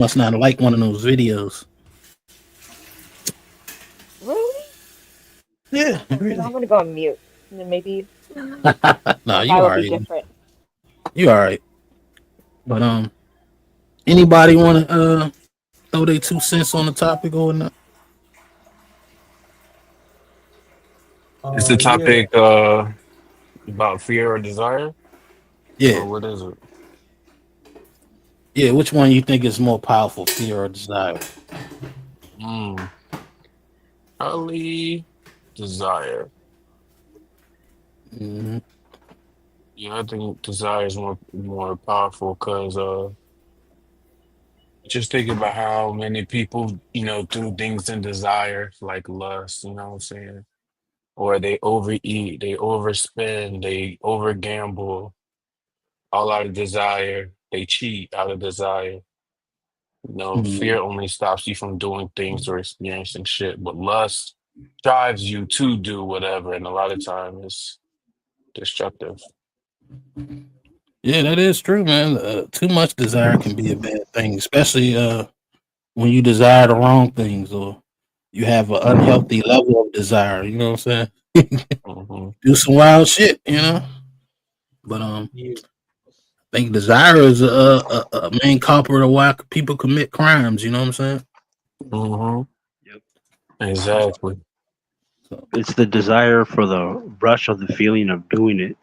Must not like one of those videos. Really? Yeah, You know, I'm really. gonna go on mute. And then maybe No, my you guy will all be right. different. You all right. But anybody want to throw their 2 cents on the topic or not? Is the Yeah. topic about fear or desire, Yeah, or what is it? yeah. Which one you think is more powerful, fear or desire? Mm, Probably desire. Hmm. Yeah, I think desire is more powerful because just think about how many people do things in desire like lust. You know what I'm saying? Or they overeat, they overspend, they over gamble, all out of desire. They cheat out of desire. Hmm. Fear only stops you from doing things or experiencing shit, but lust drives you to do whatever, and a lot of time it's destructive. Yeah, that is true, man. Too much desire can be a bad thing, especially when you desire the wrong things or you have an unhealthy level of desire. You know what I'm saying? Hmm. Do some wild shit, you know. But Yeah. I think desire is a main culprit of why people commit crimes. You know what I'm saying? Hmm. Yep. Exactly. So, It's the desire for the rush of the feeling of doing it,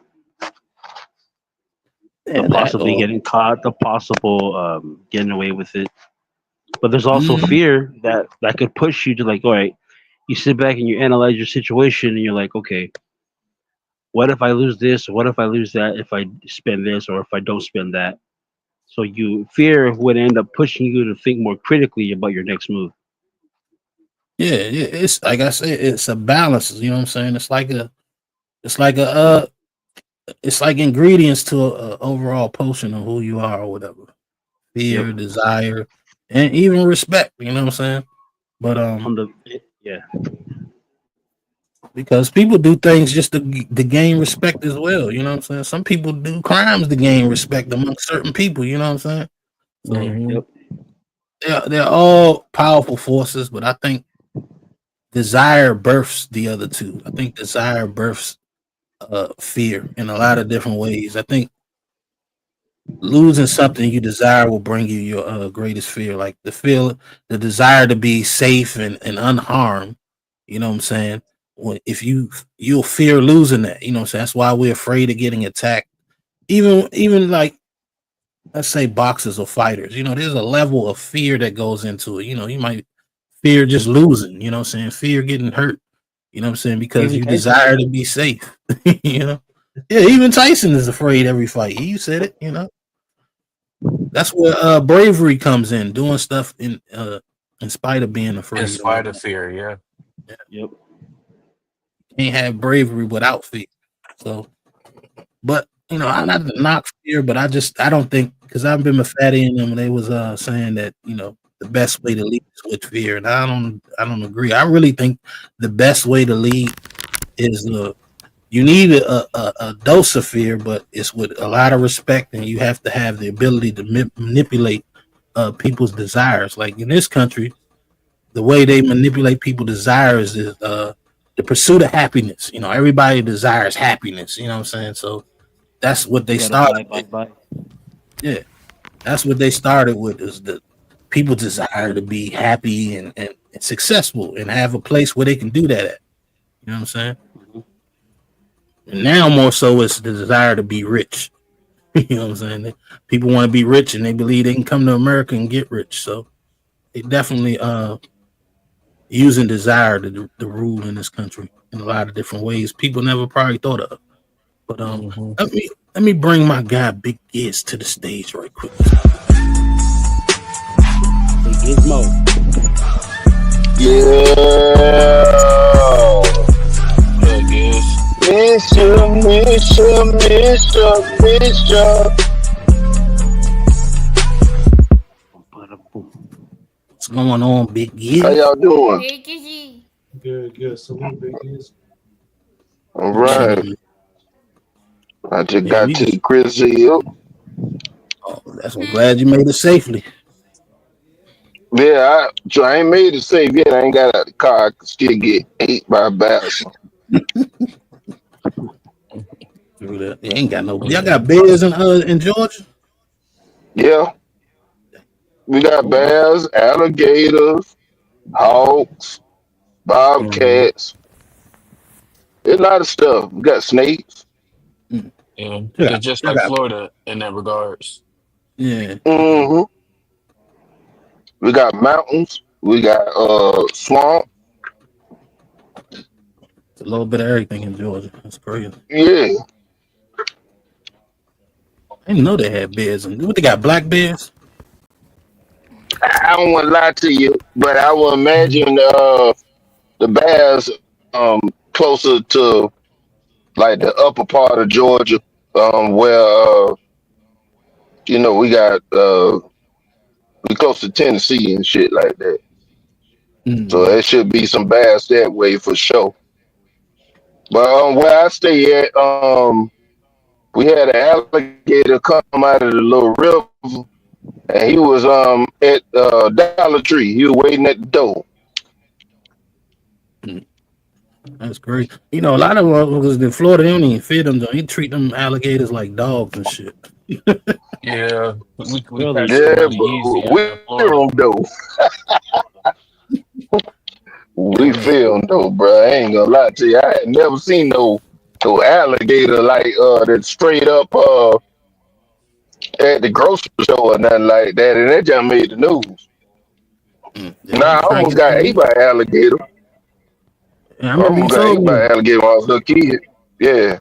the yeah, that possibly or getting caught, the possible getting away with it. But there's also mm, fear that could push you to like, all right, you sit back and you analyze your situation and you're like, okay, what if I lose this? Or what if I lose that? If I spend this or if I don't spend that? So you fear would end up pushing you to think more critically about your next move. yeah, yeah. It's like I said, it's a balance. You know what I'm saying? It's like it's like ingredients to a overall potion of who you are or whatever. Yep. Fear, desire, and even respect. You know what I'm saying? But On the yeah. because people do things just to gain respect as well. You know what I'm saying? Some people do crimes to gain respect among certain people. You know what I'm saying? So Hmm. Yep. they're all powerful forces, but I think desire births the other two. I think desire births fear in a lot of different ways. I think losing something you desire will bring you your greatest fear, like the desire to be safe and unharmed. You know what I'm saying? If you'll fear losing that, you know what I'm saying? That's why we're afraid of getting attacked. Even like, let's say, boxers or fighters, there's a level of fear that goes into it. You might fear just losing, you know what I'm saying? Fear getting hurt, you know what I'm saying? Because Even you Tyson. desire to be safe. you know? Yeah, even Tyson is afraid every fight. You said it. That's where bravery comes in, doing stuff in spite of being In afraid or spite of whatnot. fear, yeah. Yeah. Yep. Can't have bravery without fear. So, but I'm not to knock fear, but I don't think, because I've been with Fatty and them, they was saying that the best way to lead is with fear, and I don't agree. I really think the best way to lead is you need a dose of fear, but it's with a lot of respect, and you have to have the ability to manipulate people's desires. Like in this country, the way they manipulate people's desires is the pursuit of happiness. Everybody desires happiness. You know what I'm saying? So that's what You they gotta started buy, with. buy, buy. Yeah, that's what they started with. Is the people desire to be happy and successful and have a place where they can do that at. You know what I'm saying? Mhm. And now more so, it's the desire to be rich. you know what I'm saying? People want to be rich and they believe they can come to America and get rich. So they definitely using desire to rule in this country in a lot of different ways people never probably thought of. But Hmm. let me bring my guy Big Giz to the stage right quick. Hey, Gizmo. Yeah. What up, Giz? Miss you. Ba-da-boom. What's going on, Big How Giz? y'all doing? Hey, Gigi. Good, good. Salute, Big Giz. All We right. chilling. I just Yeah, got we to just. the Grizzly Hill. Oh, I'm glad you made it safely. Yeah, so I ain't made it safe yet. I ain't got out the car. I can still get ate by a bear. So, Through that. You ain't got no. Y'all Yeah. got bears in Georgia? yeah, we got Oh wow. bears, alligators, hogs, Mm-hmm. bobcats. There's a lot of stuff. We got snakes. Mm. Yeah. Yeah, It's just I like got. Florida in that regards. Yeah, yeah. Hmm. We got mountains. We got swamp. It's a little bit of everything in Georgia. That's crazy. Yeah, I didn't know they had bears. And what they got? Black bears. I don't want to lie to you, but I would imagine the bears closer to like the upper part of Georgia, where we got we close to Tennessee and shit like that. So Mm-hmm. there should be some bears that way for sure. But where I stay at, we had an alligator come out of the little river, and he was at Dollar Tree. He was waiting at the door. That's great. You know, a lot of motherfuckers in Florida, they don't even feed them. Though. They treat them alligators like dogs and shit. Yeah. We Really? catch them Yeah, really easy but in we Florida. don't though. We Man, filmed though, bro. I ain't gonna lie to you. I had never seen no alligator like that straight up at the grocery store or nothing like that, and that just made the news. yeah, Nah, they I try and almost get got ate some. by an alligator. Yeah, I I remember you almost got told ate by me. an alligator when I was a little kid. Yeah.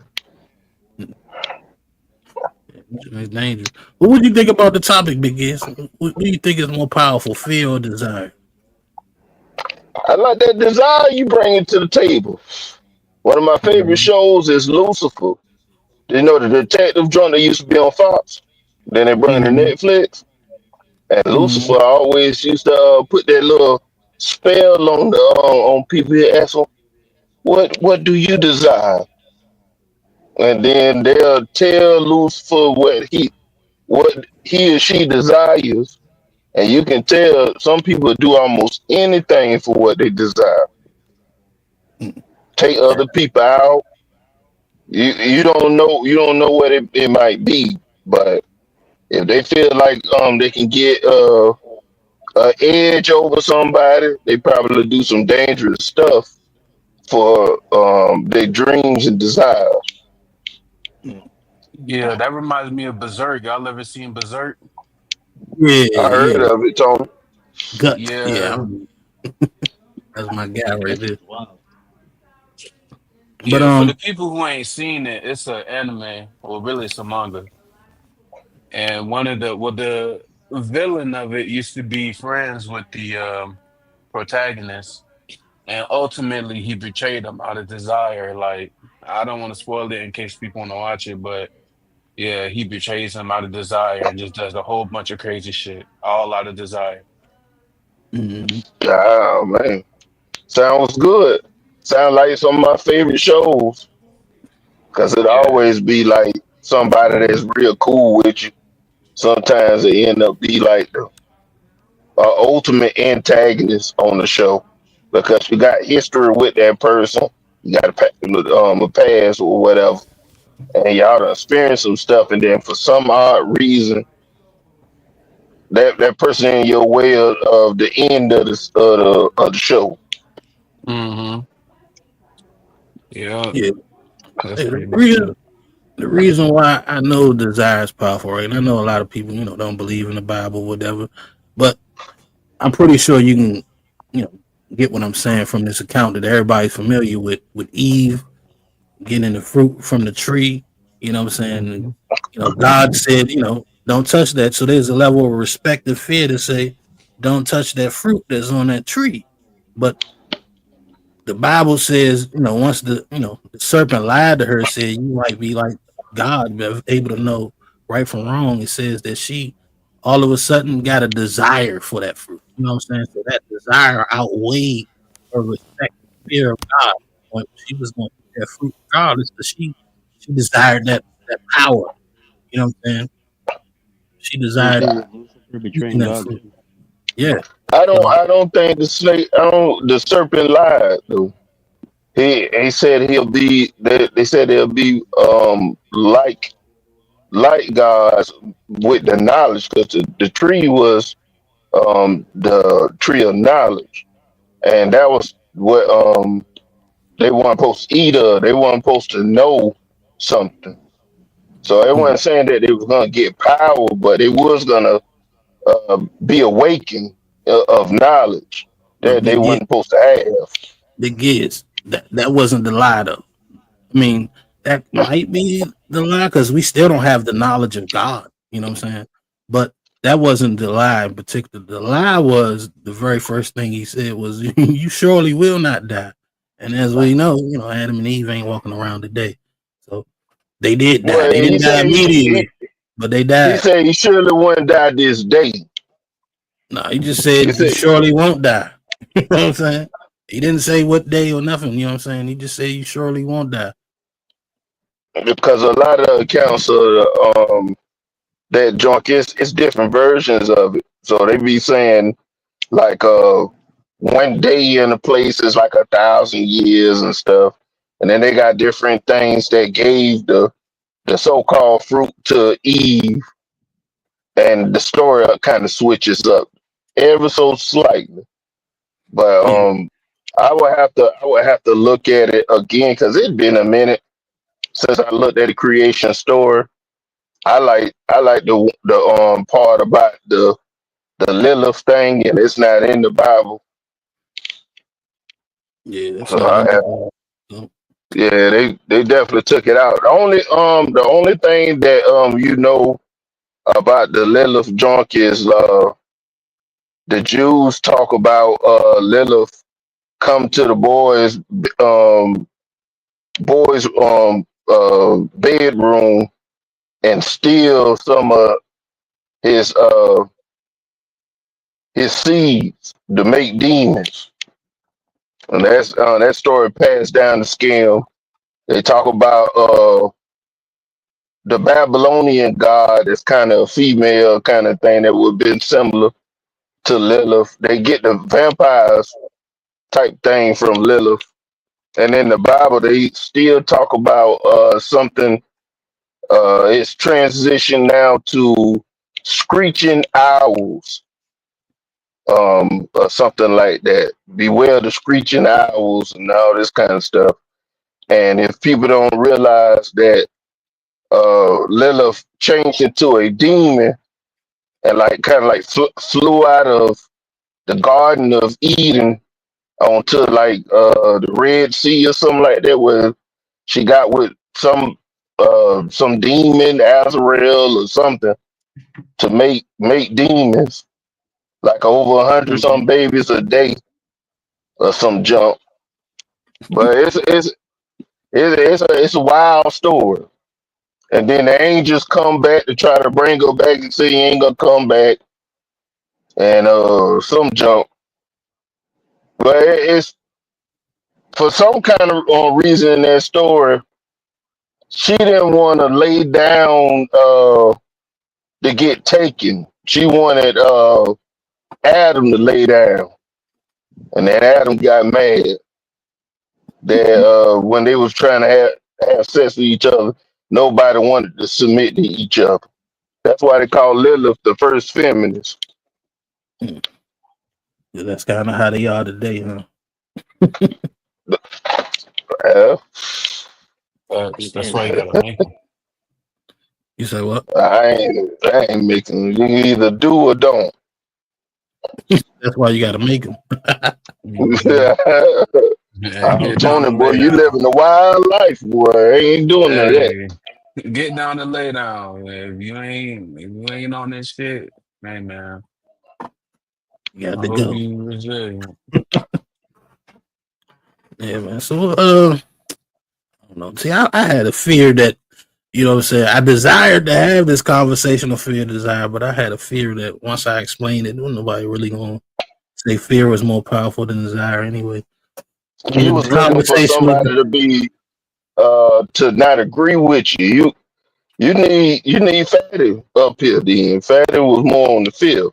It's dangerous. What would you think about the topic, Big S? What do you think is more powerful, fear or desire? I like that desire you bring it to the table. One of my favorite Mhm. shows is Lucifer. You know the detective joint that used to be on Fox. Then they bring it to Mhm. Netflix. And Lucifer Mhm. always used to put that little spell on the on people. He ask them, "What do you desire?" And then they'll tell Lucifer what he or she desires. And you can tell some people do almost anything for what they desire. Take other people out. You don't know what it might be, but if they feel like they can get an edge over somebody, they probably do some dangerous stuff for their dreams and desires. Mm. Yeah, that reminds me of Berserk. Y'all ever seen Berserk? Yeah, I heard yeah. of it, Tony. Gut. Yeah, Yeah. that's my guy right That there. shit's wild. But Yeah, for the people who ain't seen it, it's an anime, or really it's a manga. And the villain of it used to be friends with the protagonist. And ultimately he betrayed him out of desire. Like, I don't want to spoil it in case people want to watch it, but yeah, he betrays him out of desire and just does a whole bunch of crazy shit, all out of desire. mhm. Ah man, sounds good. Sounds like some of my favorite shows because it Yeah. always be like somebody that's real cool with you. Sometimes it end up be like the ultimate antagonist on the show because you got history with that person. You got a past or whatever, and y'all done experienced some stuff, and then for some odd reason, that person in your way of the end of the show. Mm-hmm. Yeah, Yeah. that's Hey, pretty much it. the reason why I know desire is powerful, right? And I know a lot of people, don't believe in the Bible, whatever. But I'm pretty sure you can, get what I'm saying from this account that everybody's familiar with Eve getting the fruit from the tree. You know what I'm saying? And, Mhm. God said, don't touch that. So there's a level of respect and fear to say, don't touch that fruit that's on that tree. But the Bible says, once the serpent lied to her, said you might be like God, able to know right from wrong. It says that she all of a sudden got a desire for that fruit. You know what I'm saying? So that desire outweighed her respect and fear of God. When she was going to eat that fruit regardless, because she desired that power. You know what I'm saying? She Same desired thing with Lucifer eating betraying that God fruit. too. Yeah. So I don't think the snake. I don't. The serpent lied though. He said he'll be. They said he'll be like gods with the knowledge, because the tree was the tree of knowledge, and that was what they weren't supposed to eat of. They weren't supposed to know something. So they mm, weren't saying that they was gonna get power, but it was gonna be awakened of knowledge but that they weren't supposed to have. big is that wasn't the lie though. I mean, that might be the lie because we still don't have the knowledge of God. You know what I'm saying? But that wasn't the lie in particular. The lie was the very first thing he said was, "You surely will not die." And as we know, Adam and Eve ain't walking around today, so they did die. Well, They didn't die immediately, but they he died. said he surely wouldn't die this day. No, he just He said you said surely won't die. You know what I'm saying? He didn't say what day or nothing. You know what I'm saying? He just said you surely won't die. because a lot of accounts of that junk is it's different versions of it. So they be saying like one day in a place is like 1,000 years and stuff. And then they got different things that gave the so called fruit to Eve, and the story kind of switches up ever so slightly. But Yeah, I would have to look at it again because it's been a minute since I looked at the creation story. I like the part about the Lilith thing, and it's not in the Bible. yeah, that's So not in the Bible. So, yeah, they definitely took it out. The only thing that about the Lilith junk is the Jews talk about Lilith come to the bedroom and steal some of his uh his seeds to make demons. And that story passed down the scale. They talk about the Babylonian god is kind of a female kind of thing that would have been similar to Lilith. They get the vampires type thing from Lilith. And in the Bible, they still talk about something. It's transitioned now to screeching owls, or something like that. Beware the screeching owls and all this kind of stuff. And if people don't realize that Lilith changed into a demon and like kind of like flew out of the Garden of Eden onto like the Red Sea or something like that, where she got with some demon Azrael or something to make demons like over 100 mhm. some babies a day or some junk. But it's a wild story. And then the angels come back to try to bring her back and say he ain't gonna come back and some junk. But it's for some kind of reason in that story, she didn't want to lay down to get taken. She wanted Adam to lay down, and then Adam got mad that when they was trying to have sex with each other, nobody wanted to submit to each other. That's why they call Lilith the first feminist. Yeah, that's kind of how they are today, huh? Uh, That's And why you gotta make them. you say what? I ain't making you either do or don't. That's why you got to make them. Hmm. Yeah, I'm get down Tony, and boy, lay you down. living a wild life, boy. I ain't doing none of that. Hey, get down and lay down. If you ain't on this shit, hey man, You got I to hope go. you resilient. Yeah, man. So, I don't know. See, I had a fear that, what I'm saying? I desired to have this conversational fear desire, but I had a fear that once I explained it, nobody really going to say fear was more powerful than desire anyway. You And the was looking for conversation was, somebody to be to not agree with you. You need Fatty up here. Then Fatty was more on the field.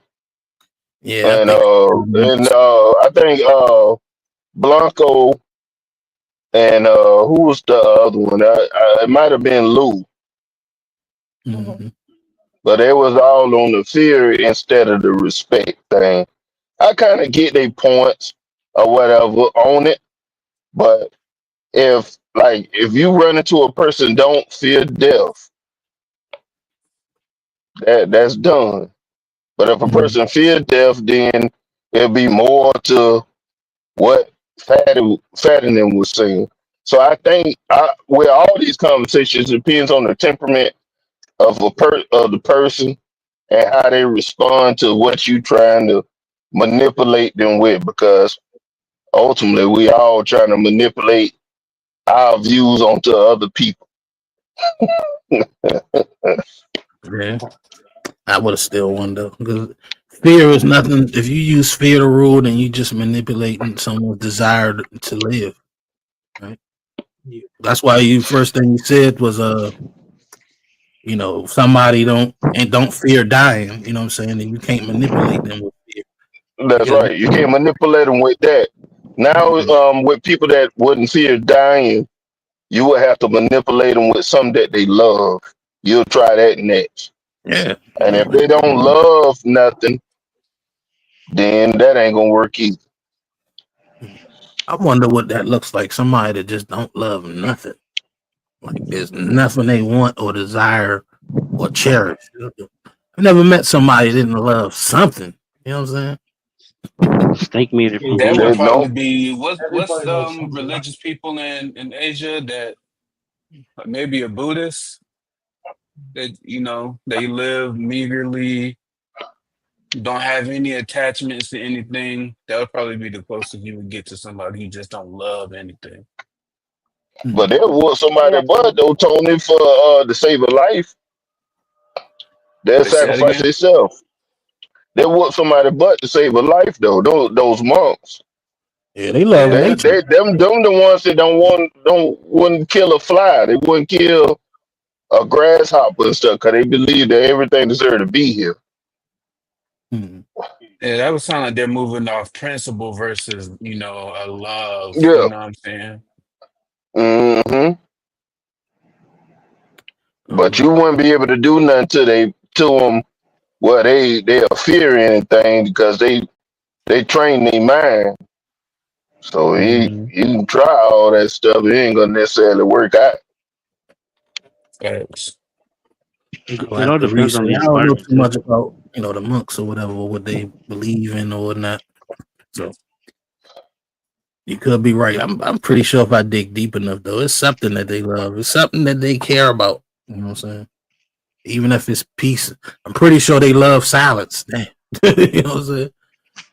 Yeah, I and think uh and I think Blanco and who was the other one? It might have been Lou, Mhm. mhm. but it was all on the fear instead of the respect thing. I kind of get their points or whatever on it, but if you run into a person don't fear death, that's done. But if a Mhm. person fear death, then it'll be more to what Ferdinand was saying. So I think with all these conversations, it depends on the temperament of the person and how they respond to what you trying to manipulate them with. Because ultimately, we all trying to manipulate our views onto other people. Yeah, I would have still won though, because fear is nothing. If you use fear to rule, then you just manipulating someone's desire to live. Right. That's why you first thing you said was somebody don't fear dying. You know what I'm saying? And you can't manipulate them with fear. You That's got right. You can't manipulate them with that. Now, to. with people that wouldn't fear dying, you would have to manipulate them with something that they love. You'll try that next. Yeah. And if Like, they don't love nothing, then that ain't gonna work either. I wonder what that looks like. Somebody that just don't love nothing. Like there's nothing they want or desire or cherish. I never met somebody that didn't love something. You know what I'm saying? Steak made it from That would They Haiti. probably know be what's Everybody knows something. religious people in Asia that maybe a Buddhist that they live meagerly, don't have any attachments to anything. That would probably be the closest you would get to somebody who just don't love anything. but Mm. they'll whoop somebody Yeah. butt though, Tony, for to save a life. They'll They say that sacrifice again. themselves. They'll whoop somebody butt to save a life though. Those monks. Yeah, they love Yeah, nature. Them the ones that don't wouldn't kill a fly. They wouldn't kill a grasshopper and stuff because they believe that everything deserves to be here. Mm. yeah, that would sound like they're moving off principle versus a love. You Yeah. know what I'm saying? Hmm. Oh But you well. wouldn't be able to do nothing to them. Well, they fear anything because they train their mind. So Mm-hmm. you can try all that stuff. It ain't gonna necessarily work out. Facts. I'll It all have to depends on research. the I don't know environment too too. much about the monks or whatever, what they believe in or not. So you could be right. I'm pretty sure if I dig deep enough though, it's something that they love. It's something that they care about. You know what I'm saying? Even if it's peace, I'm pretty sure they love silence. Damn. You know what I'm saying?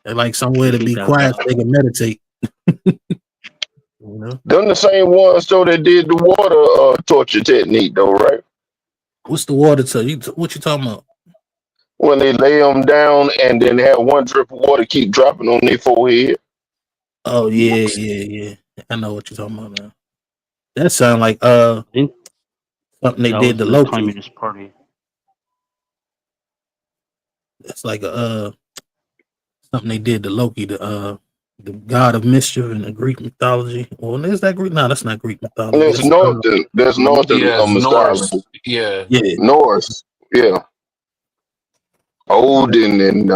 They like somewhere You to think be that quiet so they can meditate. You know? Them the same ones so that did the water torture technique though, right? What's the water to you? What you talking about? When they lay them down and then have one drip of water keep dropping on their forehead. Oh yeah, yeah, yeah. I know what you're talking about now. That sound like I think something they that did was to in the Loki. Communist Party. It's like a something they did to Loki, the god of mischief in the Greek mythology. Well, is that Greek? No, that's not Greek And mythology. there's That's northern, there's northern Yeah, it's mythology. Norse. Yeah. yeah, Norse, yeah, Odin and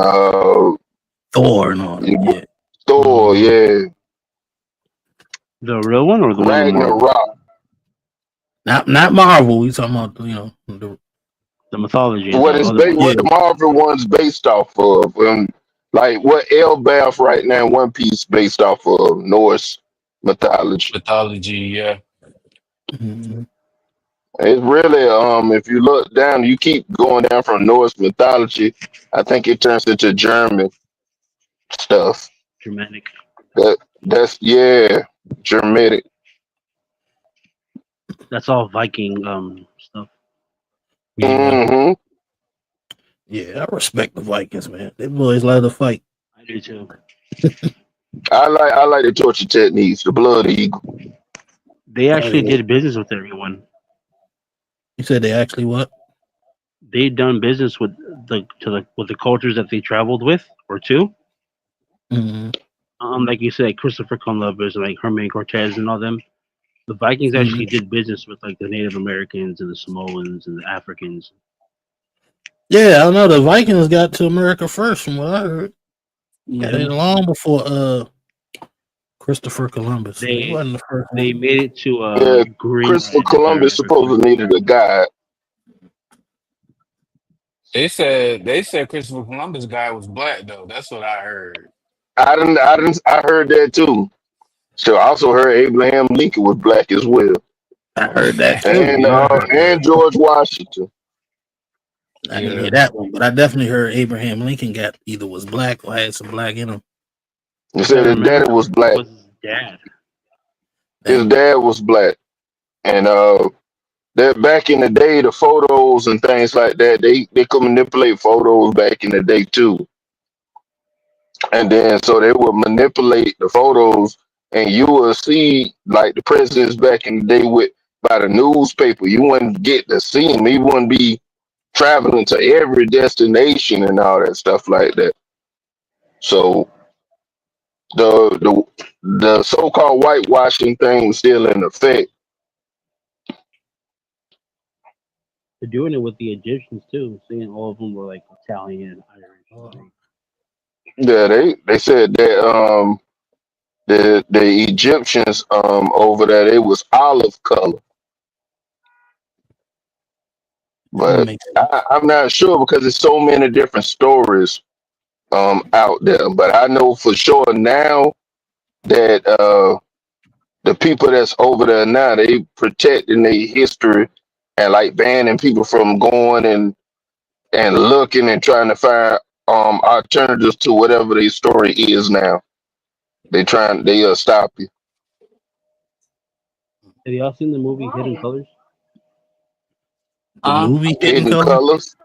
Thor and all them. Yeah, Thor, Mm, yeah, the real one or the one in Marvel? Ragnarok. not Marvel. We talking about The mythology, the What is other one. yeah. what the Marvel one's based off of, like what Elbath right now, One Piece based off of Norse mythology. Mythology, yeah. Mhm. It's really if you look down, you keep going down from Norse mythology. I think it turns into German stuff. Germanic. That's yeah, Germanic. That's all Viking stuff. Yeah. Hmm. Yeah, I respect the Vikings, man. They boys love to fight. I do too. I like the torture techniques, the blood eagle. They Oh actually yeah. did business with everyone. You said they actually what? They'd done business with the cultures that they traveled with. or two. Mm-hmm. Like you said, Christopher Columbus and like Herman Cortez and all them. The Vikings Mm-hmm. actually did business with like the Native Americans and the Samoans and the Africans. Yeah, I know the Vikings got to America first, from what I heard. Got Hmm. it long before Christopher Columbus. He They wasn't the first they one. made it to Yeah, Christopher Greenland, if I Columbus remember supposedly correctly. needed a guide. They said Christopher Columbus guy was black though. That's what I heard. I heard that too. So I also heard Abraham Lincoln was black as well, I heard that too. Yeah, I heard that. and George Washington. I didn't hear Yeah. that one, but I definitely heard Abraham Lincoln got either was black or had some black in him. They If I said his daddy remember, was it black. was his dad. His Damn. dad was black, and that back in the day, the photos and things like that, they could manipulate photos back in the day too. And then so they would manipulate the photos, and you will see like the presidents back in the day with by the newspaper. You wouldn't get to see him. He wouldn't be traveling to every destination and all that stuff like that. So the so called whitewashing thing was still in effect. They're doing it with the Egyptians too, saying all of them were like Italian, Irish, and Greek. Yeah, they said that the Egyptians over there they was olive color, That would but make sense. I'm not sure because there's so many different stories out there. But I know for sure now that the people that's over there now they protecting their history and like banning people from going and looking and trying to find alternatives to whatever their story is now. They stop you. Have y'all seen the movie Hidden Colors? The Huh? movie Hidden Hidden Color. colors.